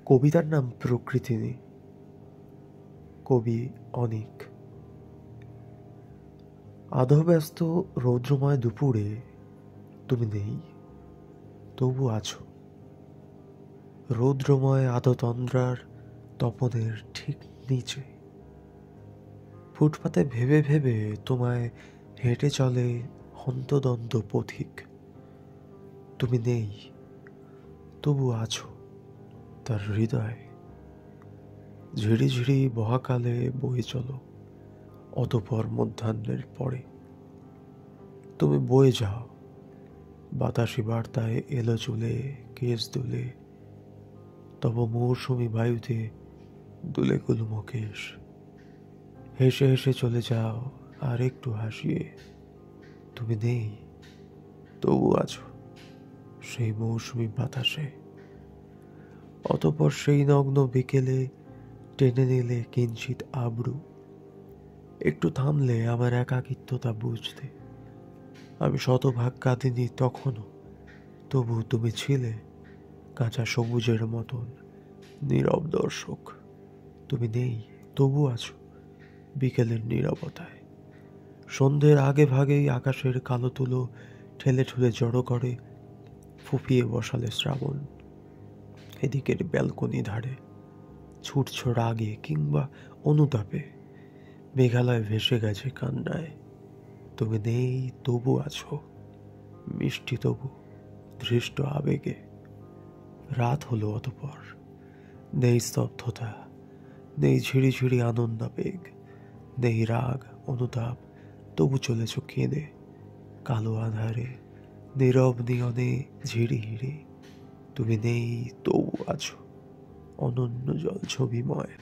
কবিতার নাম প্রকৃতি। কবি অনিক। আধোব্যস্ত রৌদ্রময় দুপুরে তুমি নেই, তবু আছো। রৌদ্রময় আধতন্দ্রার তপনের ঠিক নিচে ফুটপাতে ভেবে ভেবে তোমায় হেঁটে চলে হন্তদন্ত পথিক। তুমি নেই, তবু আছো তার হৃদয়। ঝিরিঝিরি বহাকালে বয়ে চলো, অতঃপর মধ্যাহ্নের পরে তুমি বয়ে যাও বাতাসি বার্তায় এলো চুলে কেশ দুলে। তব মৌসুমি বায়ুতে দুলে গুলুমো কেশ। হেসে হেসে চলে যাও আর একটু হাসিয়ে। তুমি নেই, তবু আছো সেই মৌসুমি বাতাসে। অতঃপর সেই নগ্ন বিকেলে টেনে নিলে কিঞ্চিত আব্রু। একটু থামলে আমার একাকিত্বতা বুঝতে। আমি শতভাগ কাঁদিনি তখনও, তবু তুমি ছিলে কাঁচা সবুজের মতন নীরব দর্শক। তুমি নেই, তবু আছো বিকেলের নীরবতায়। সন্ধ্যের আগে ভাগেই আকাশের কালো তুলো ঠেলে ঠুলে জড়ো করে ফুপিয়ে বসালে শ্রাবণ। এদিকের ব্যালকনি ধারে ছুটছ রাগে কিংবা অনুতাপে। মেঘালয় ভেসে গেছে কান্নায়। তুমি নেই, তবু আছো মিষ্টি তবু ধৃষ্ট আবেগে। রাত হলো অতঃপর। নেই স্তব্ধতা, নেই ঝিরিঝিরি আনন্দাবেগ, নেই রাগ অনুতাপ, তবু চলেছ কেঁদে কালো আধারে নীরব নিয়নে ঝিরিহিরি। তুমি নেই, তবু আছো অনন্য জল ছবিময়।